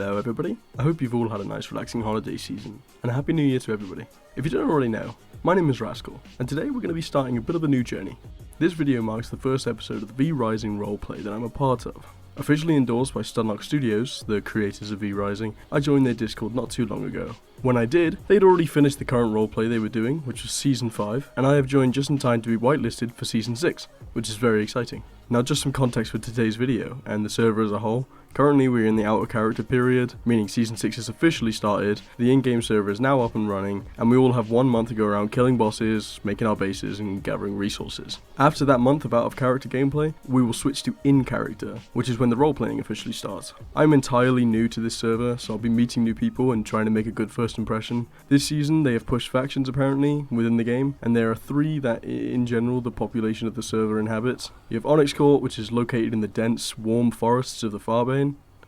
Hello everybody, I hope you've all had a nice relaxing holiday season, and a happy new year to everybody. If you don't already know, my name is Rascal, and today we're going to be starting a bit of a new journey. This video marks the first episode of the V Rising roleplay that I'm a part of. Officially endorsed by Stunlock Studios, the creators of V Rising, I joined their Discord not too long ago. When I did, they'd already finished the current roleplay they were doing, which was Season 5, and I have joined just in time to be whitelisted for Season 6, which is very exciting. Now just some context for today's video, and the server as a whole. Currently we're in the outer character period, meaning Season 6 has officially started, the in-game server is now up and running, and we all have 1 month to go around killing bosses, making our bases, and gathering resources. After that month of out-of-character gameplay, we will switch to in-character, which is when the role-playing officially starts. I'm entirely new to this server, so I'll be meeting new people and trying to make a good first impression. This season they have pushed factions apparently within the game, and there are 3 that in general the population of the server inhabits. You have Onyx Court, which is located in the dense, warm forests of the Farbane,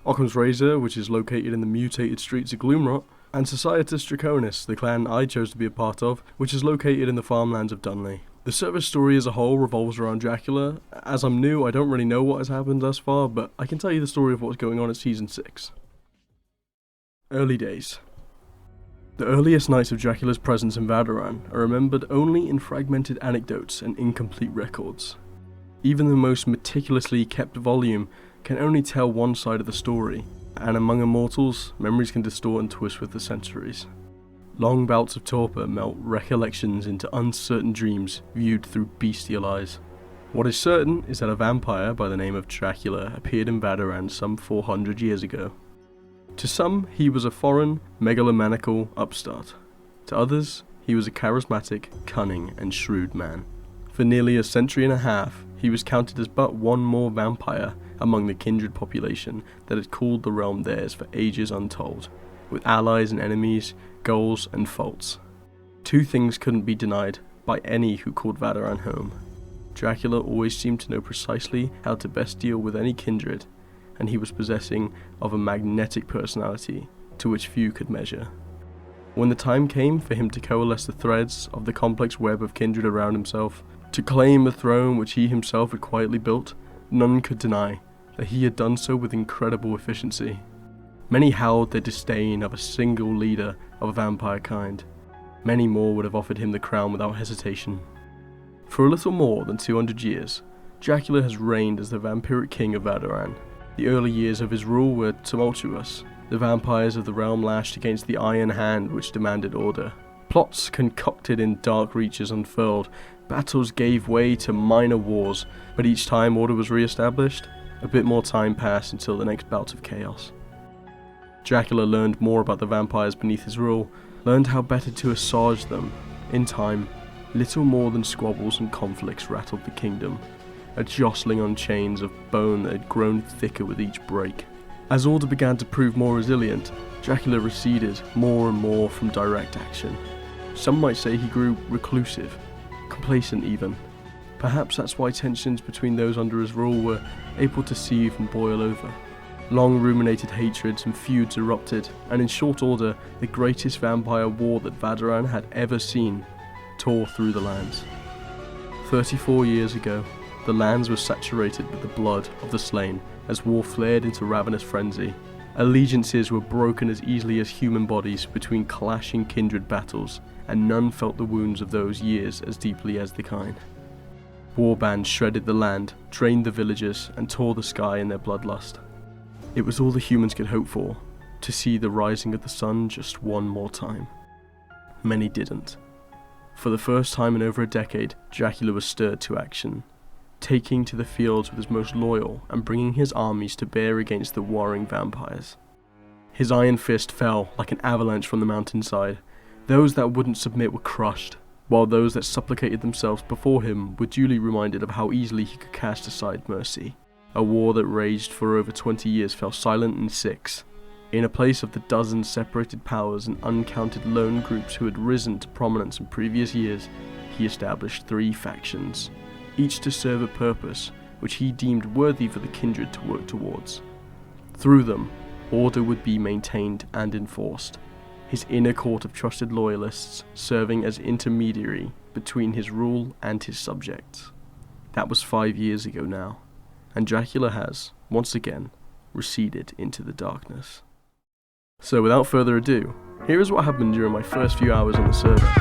Occam's Razor, which is located in the mutated streets of Gloomrot, and Societas Draconis, the clan I chose to be a part of, which is located in the farmlands of Dunley. The server's story as a whole revolves around Dracula. As I'm new, I don't really know what has happened thus far, but I can tell you the story of what's going on in Season 6. Early days. The earliest nights of Dracula's presence in Vardaren are remembered only in fragmented anecdotes and incomplete records. Even the most meticulously kept volume can only tell one side of the story, and among immortals, memories can distort and twist with the centuries. Long bouts of torpor melt recollections into uncertain dreams viewed through bestial eyes. What is certain is that a vampire by the name of Dracula appeared in Vardaren some 400 years ago. To some, he was a foreign, megalomaniacal upstart. To others, he was a charismatic, cunning, and shrewd man. For nearly a century and a half, he was counted as but one more vampire among the kindred population that had called the realm theirs for ages untold, with allies and enemies, goals and faults. 2 things couldn't be denied by any who called Vardaren home. Dracula always seemed to know precisely how to best deal with any kindred, and he was possessing of a magnetic personality to which few could measure. When the time came for him to coalesce the threads of the complex web of kindred around himself, to claim a throne which he himself had quietly built, none could deny that he had done so with incredible efficiency. Many howled their disdain of a single leader of a vampire kind. Many more would have offered him the crown without hesitation. For a little more than 200 years, Dracula has reigned as the vampiric king of Vardaren. The early years of his rule were tumultuous. The vampires of the realm lashed against the iron hand which demanded order. Plots concocted in dark reaches unfurled. Battles gave way to minor wars, but each time order was re-established, a bit more time passed until the next bout of chaos. Dracula learned more about the vampires beneath his rule, learned how better to assuage them. In time, little more than squabbles and conflicts rattled the kingdom, a jostling on chains of bone that had grown thicker with each break. As order began to prove more resilient, Dracula receded more and more from direct action. Some might say he grew reclusive, complacent even. Perhaps that's why tensions between those under his rule were able to seethe and boil over. Long ruminated hatreds and feuds erupted, and in short order, the greatest vampire war that Vardaren had ever seen tore through the lands. 34 years ago, the lands were saturated with the blood of the slain as war flared into ravenous frenzy. Allegiances were broken as easily as human bodies between clashing kindred battles, and none felt the wounds of those years as deeply as the kind. Warbands shredded the land, drained the villages, and tore the sky in their bloodlust. It was all the humans could hope for, to see the rising of the sun just one more time. Many didn't. For the first time in over a decade, Dracula was stirred to action, taking to the fields with his most loyal and bringing his armies to bear against the warring vampires. His iron fist fell like an avalanche from the mountainside. Those that wouldn't submit were crushed, while those that supplicated themselves before him were duly reminded of how easily he could cast aside mercy. A war that raged for over 20 years fell silent in 6. In a place of the dozens separated powers and uncounted lone groups who had risen to prominence in previous years, he established 3 factions, each to serve a purpose which he deemed worthy for the kindred to work towards. Through them, order would be maintained and enforced, his inner court of trusted loyalists serving as intermediary between his rule and his subjects. That was 5 years ago now, and Dracula has, once again, receded into the darkness. So without further ado, here is what happened during my first few hours on the server.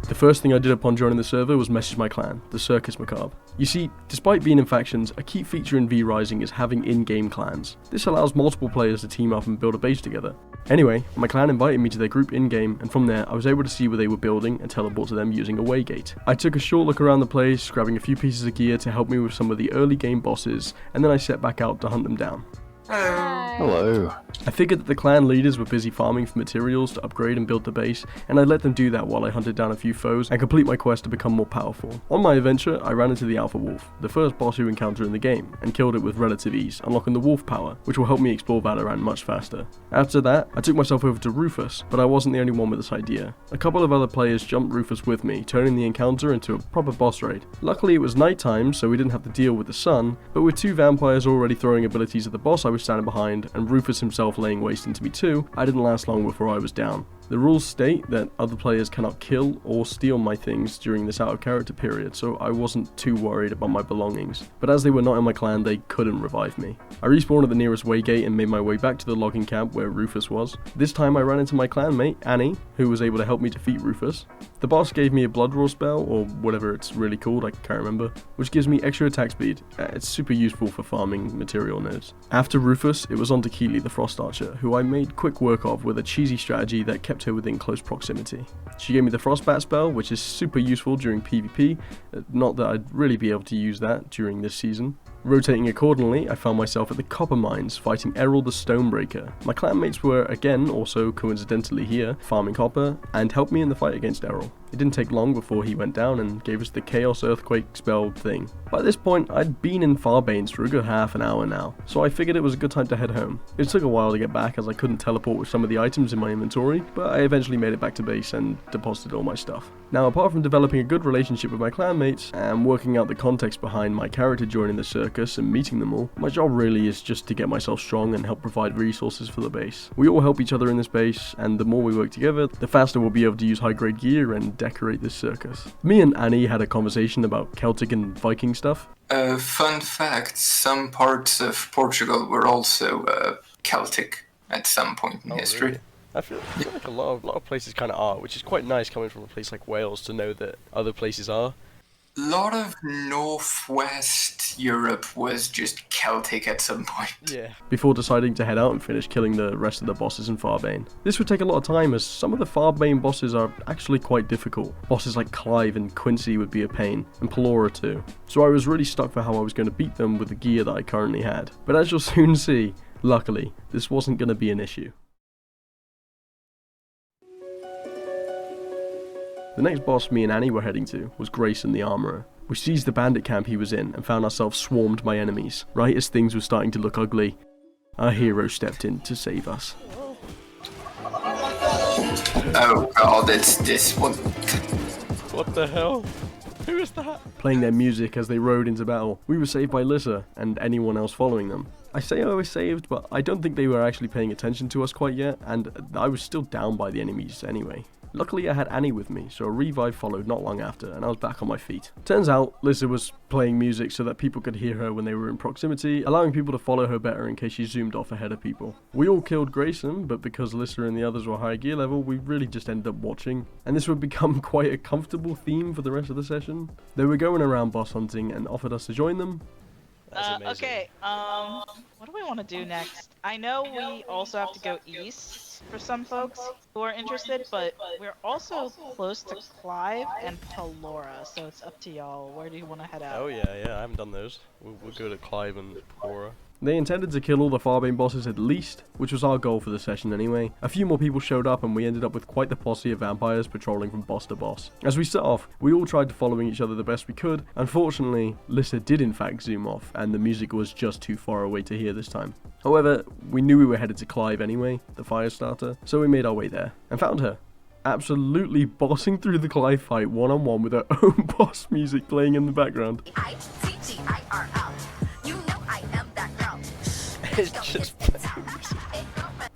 The first thing I did upon joining the server was message my clan, the Circus Macabre. You see, despite being in factions, a key feature in V Rising is having in-game clans. This allows multiple players to team up and build a base together. Anyway, my clan invited me to their group in-game, and from there I was able to see where they were building and teleport to them using a waygate. I took a short look around the place, grabbing a few pieces of gear to help me with some of the early game bosses, and then I set back out to hunt them down. Hello. I figured that the clan leaders were busy farming for materials to upgrade and build the base, and I let them do that while I hunted down a few foes and complete my quest to become more powerful. On my adventure, I ran into the Alpha Wolf, the first boss you encounter in the game, and killed it with relative ease, unlocking the wolf power, which will help me explore Valorant much faster. After that, I took myself over to Rufus, but I wasn't the only one with this idea. A couple of other players jumped Rufus with me, turning the encounter into a proper boss raid. Luckily it was nighttime, so we didn't have to deal with the sun, but with two vampires already throwing abilities at the boss I was standing behind, and Rufus himself laying waste into me too, I didn't last long before I was down. The rules state that other players cannot kill or steal my things during this out of character period, so I wasn't too worried about my belongings. But as they were not in my clan, they couldn't revive me. I respawned at the nearest waygate and made my way back to the logging camp where Rufus was. This time I ran into my clanmate, Annie, who was able to help me defeat Rufus. The boss gave me a blood roar spell, or whatever it's really called, I can't remember, which gives me extra attack speed. It's super useful for farming material nodes. After Rufus, it was on to Keely the Frost Archer, who I made quick work of with a cheesy strategy that kept her within close proximity. She gave me the Frostbat spell, which is super useful during PvP, not that I'd really be able to use that during this season. Rotating accordingly, I found myself at the copper mines fighting Errol the Stonebreaker. My clanmates were again also coincidentally here, farming copper, and helped me in the fight against Errol. It didn't take long before he went down and gave us the Chaos Earthquake spell thing. By this point, I'd been in Farbane for a good half an hour now, so I figured it was a good time to head home. It took a while to get back as I couldn't teleport with some of the items in my inventory, but I eventually made it back to base and deposited all my stuff. Now, apart from developing a good relationship with my clanmates and working out the context behind my character joining the circus and meeting them all, my job really is just to get myself strong and help provide resources for the base. We all help each other in this base, and the more we work together, the faster we'll be able to use high grade gear and decorate this circus. Me and Annie had a conversation about Celtic and Viking stuff. Fun fact, some parts of Portugal were also Celtic at some point in history. Really? I feel like a lot of places kind of are, which is quite nice coming from a place like Wales to know that other places are. A lot of Northwest Europe was just Celtic at some point. Yeah. Before deciding to head out and finish killing the rest of the bosses in Farbane. This would take a lot of time as some of the Farbane bosses are actually quite difficult. Bosses like Clive and Quincy would be a pain, and Pelora too. So I was really stuck for how I was going to beat them with the gear that I currently had. But as you'll soon see, luckily, this wasn't going to be an issue. The next boss me and Annie were heading to was Grayson the Armourer. We seized the bandit camp he was in and found ourselves swarmed by enemies. Right as things were starting to look ugly, our hero stepped in to save us. Oh god, it's this one. What the hell? Who is that? Playing their music as they rode into battle. We were saved by Lissa and anyone else following them. I say I was saved, but I don't think they were actually paying attention to us quite yet, and I was still down by the enemies anyway. Luckily I had Annie with me, so a revive followed not long after, and I was back on my feet. Turns out, Lissa was playing music so that people could hear her when they were in proximity, allowing people to follow her better in case she zoomed off ahead of people. We all killed Grayson, but because Lissa and the others were high gear level, we really just ended up watching, and this would become quite a comfortable theme for the rest of the session. They were going around boss hunting and offered us to join them. Okay, what do we want to do next? I know we also have to go east for some folks who are interested, but we're also close to Clive and Pelora, so it's up to y'all. Where do you want to head out? Oh yeah, I haven't done those. We'll go to Clive and Pelora. They intended to kill all the Farbane bosses at least, which was our goal for the session anyway. A few more people showed up and we ended up with quite the posse of vampires patrolling from boss to boss. As we set off, we all tried following each other the best we could. Unfortunately, Lissa did in fact zoom off and the music was just too far away to hear this time. However, we knew we were headed to Clive anyway, the fire starter, so we made our way there and found her. Absolutely bossing through the Clive fight one-on-one with her own boss music playing in the background. It's just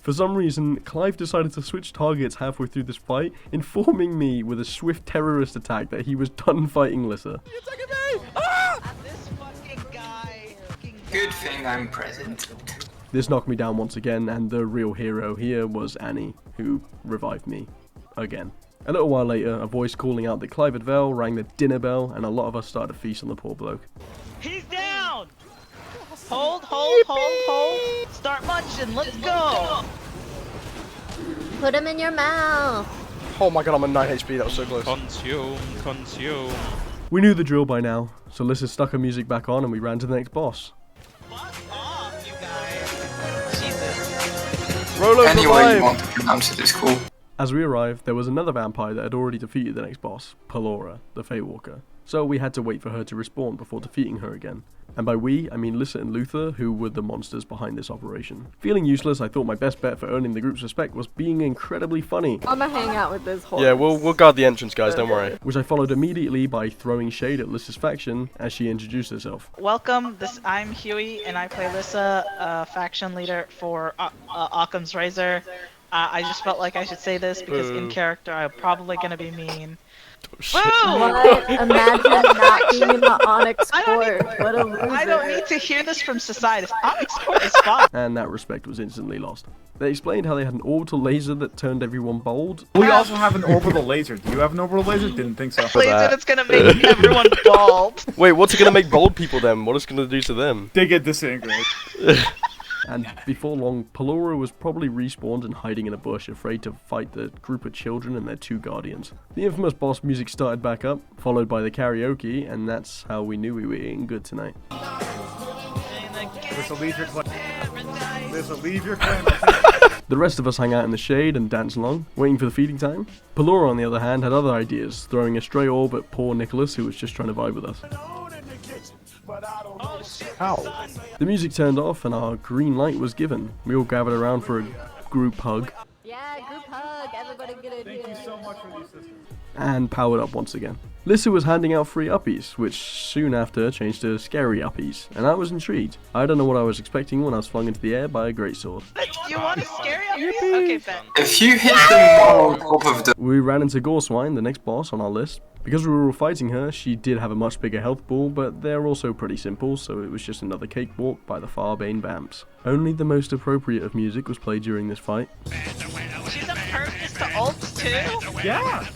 For some reason, Clive decided to switch targets halfway through this fight, informing me with a swift terrorist attack that he was done fighting Lissa. You're attacking me! Ah! This fucking guy fucking Good thing I'm present. This knocked me down once again, and the real hero here was Annie, who revived me again. A little while later, a voice calling out that Clive had Vale rang the dinner bell, and a lot of us started to feast on the poor bloke. He's down! Hold. Start munching, let's go! Put him in your mouth. Oh my god, I'm at 9 HP, that was so close. Consume. We knew the drill by now, so Lissa stuck her music back on and we ran to the next boss. Fuck off, you guys. Jesus. Rolo, Any way revive! you want to pronounce it is cool. As we arrived, there was another vampire that had already defeated the next boss, Pelora, the Fatewalker. So we had to wait for her to respawn before defeating her again. And by we, I mean Lissa and Luther, who were the monsters behind this operation. Feeling useless, I thought my best bet for earning the group's respect was being incredibly funny, I'ma hang out with this horse. Yeah, we'll guard the entrance, guys, don't worry. which I followed immediately by throwing shade at Lissa's faction as she introduced herself. Welcome, I'm Huey, and I play Lissa, faction leader for Occam's Razor. I just felt like I should say this because in character I'm probably gonna be mean. What? Imagine not being in the Onyx I don't Court. need- What a loser. I don't need to hear this from society. Onyx Court is fine. And that respect was instantly lost. They explained how they had an orbital laser that turned everyone bald. We also have an orbital laser. Do you have an orbital laser? Didn't think so. Laser that's gonna make everyone bald. Wait, what's it gonna make bold people then? What is it gonna do to them? They get disintegrated. And before long, Pelora was probably respawned and hiding in a bush, afraid to fight the group of children and their two guardians. The infamous boss music started back up, followed by the karaoke, and that's how we knew we were eating good tonight. This'll leave your clan. This'll leave your clan. The rest of us hung out in the shade and danced along, waiting for the feeding time. Pelora, on the other hand, had other ideas, throwing a stray orb at poor Nicholas, who was just trying to vibe with us. Ow. The music turned off and our green light was given. We all gathered around for a group hug Yeah, group hug. Everybody get in Thank here. you so much for these sisters. and powered up once again. Lissa was handing out free uppies, which soon after changed to scary uppies, and I was intrigued. I don't know what I was expecting when I was flung into the air by a greatsword. You want to scare up these? Okay, Ben. If you hit them more on top of the We ran into Goreswine, the next boss on our list. Because we were all fighting her, she did have a much bigger health pool, but they're also pretty simple, so it was just another cakewalk by the Farbane Vamps. Only the most appropriate of music was played during this fight. She's impervious to ults too? Yeah.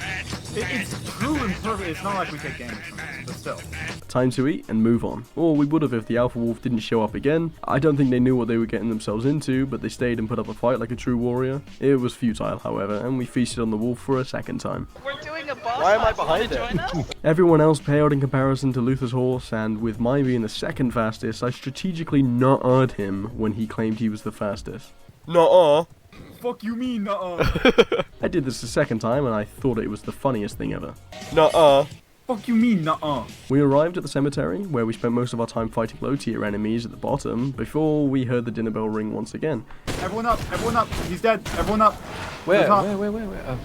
It's true and perfect. It's not like we take damage from it, but still. Time to eat and move on. Or we would have if the Alpha Wolf didn't show up again. I don't think they knew what they were getting themselves into, but they stayed and put up a fight like a true warrior. It was futile, however, and we feasted on the wolf for a second time. We're doing a boss. Why am I fight. behind Wanna it? join us? Everyone else paled in comparison to Luther's horse, and with mine being the second fastest, I strategically not-a'd him when he claimed he was the fastest. Nuh-uh. Fuck you mean, nuh-uh. I did this the second time, and I thought it was the funniest thing ever. Nuh-uh. Fuck you mean, nuh-uh. We arrived at the cemetery, where we spent most of our time fighting low-tier enemies at the bottom, before we heard the dinner bell ring once again. Everyone up, everyone up. He's dead. Everyone up. Where? top. Where? Oh.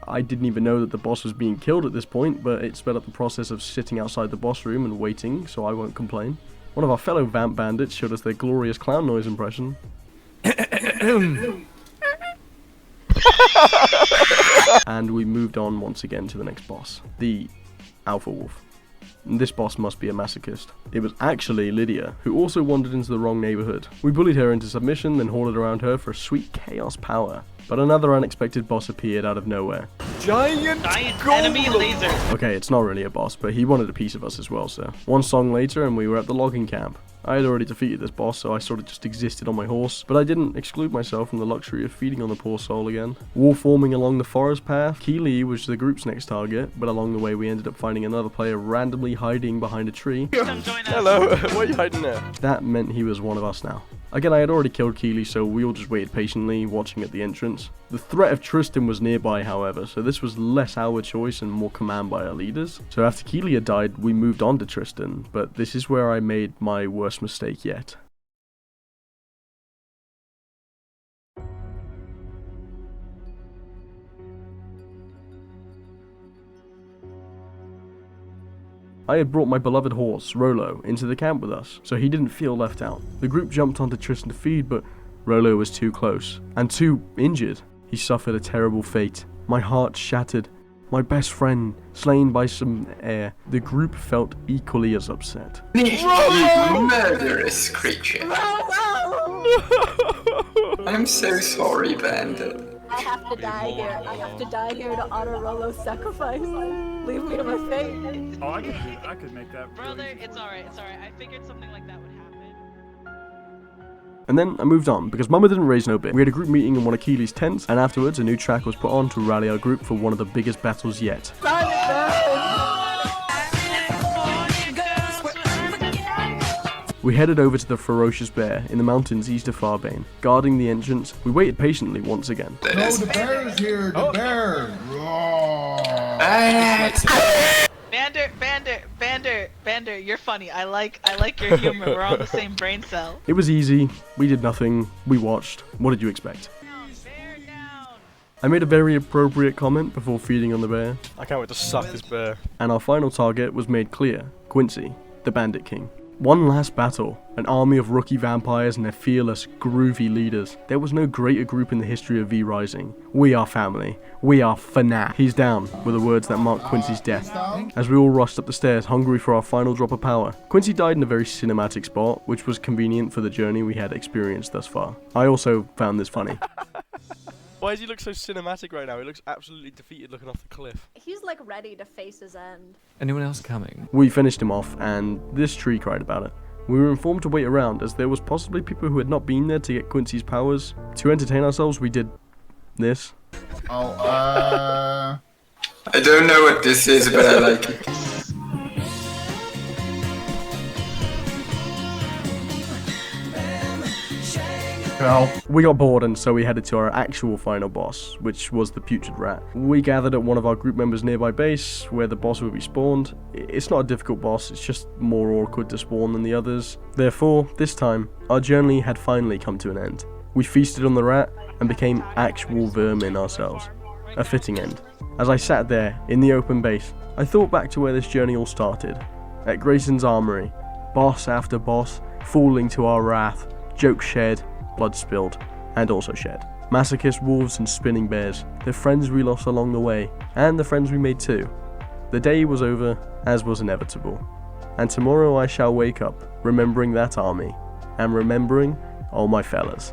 I didn't even know that the boss was being killed at this point, but it sped up the process of sitting outside the boss room and waiting, so I won't complain. One of our fellow Vamp bandits showed us their glorious clown noise impression. And we moved on once again to the next boss, the Alpha Wolf. This boss must be a masochist. It was actually Lydia, who also wandered into the wrong neighborhood. We bullied her into submission, then hoarded around her for sweet chaos power. But another unexpected boss appeared out of nowhere. Giant Enemy laser. Okay, it's not really a boss, but he wanted a piece of us as well, so. One song later and we were at the logging camp. I had already defeated this boss, so I sort of just existed on my horse, but I didn't exclude myself from the luxury of feeding on the poor soul again. War forming along the forest path, Keeley was the group's next target, but along the way we ended up finding another player randomly hiding behind a tree. Come join us. Hello, why are you hiding there? That meant he was one of us now. Again, I had already killed Keeley, so we all just waited patiently, watching at the entrance. The threat of Tristan was nearby, however, so this was less our choice and more command by our leaders. So after Keeley had died, we moved on to Tristan, but this is where I made my worst mistake yet. I had brought my beloved horse, Rolo, into the camp with us, so he didn't feel left out. The group jumped onto Tristan to feed, but Rolo was too close, and too injured. He suffered a terrible fate. My heart shattered. my best friend, slain by some air. The group felt equally as upset. You murderous creature. I'm so sorry, Bandit. I have to die here. I have to die here to honor Rolo's sacrifice. Leave me to my fate. Oh, I could make that. Brother, really it's alright, it's alright. I figured something like that would happen. And then I moved on, because Mama didn't raise no bit. We had a group meeting in one of Keely's tents, and afterwards a new track was put on to rally our group for one of the biggest battles yet. We headed over to the ferocious bear in the mountains east of Farbane. Guarding the entrance, we waited patiently once again. No, the bear's here, the bear! Bander, you're funny. I like your humor. We're on the same brain cell. It was easy, we did nothing, we watched. What did you expect? Bear down. I made a very appropriate comment before feeding on the bear, I can't wait to suck this bear. and our final target was made clear: Quincy, the Bandit King. One last battle, an army of rookie vampires and their fearless, groovy leaders. There was no greater group in the history of V Rising. We are family. We are FNAF. He's down, were the words that marked Quincy's death, as we all rushed up the stairs, hungry for our final drop of power. Quincy died in a very cinematic spot, which was convenient for the journey we had experienced thus far. I also found this funny. Why does he look so cinematic right now? He looks absolutely defeated looking off the cliff. He's like ready to face his end. Anyone else coming? We finished him off, and this tree cried about it. We were informed to wait around, as there was possibly people who had not been there to get Quincy's powers. To entertain ourselves, we did this. Oh, I don't know what this is, but I like it. hell. We got bored, and so we headed to our actual final boss, which was the Putrid Rat. We gathered at one of our group members' nearby base, where the boss would be spawned. It's not a difficult boss, it's just more awkward to spawn than the others. Therefore, this time, our journey had finally come to an end. We feasted on the rat, and became actual vermin ourselves. A fitting end. As I sat there, in the open base, I thought back to where this journey all started. At Grayson's Armory, boss after boss, falling to our wrath, jokes shed, blood spilled, and also shed. Masochist wolves and spinning bears, the friends we lost along the way, and the friends we made too. The day was over, as was inevitable. And tomorrow I shall wake up, remembering that army, and remembering all my fellas.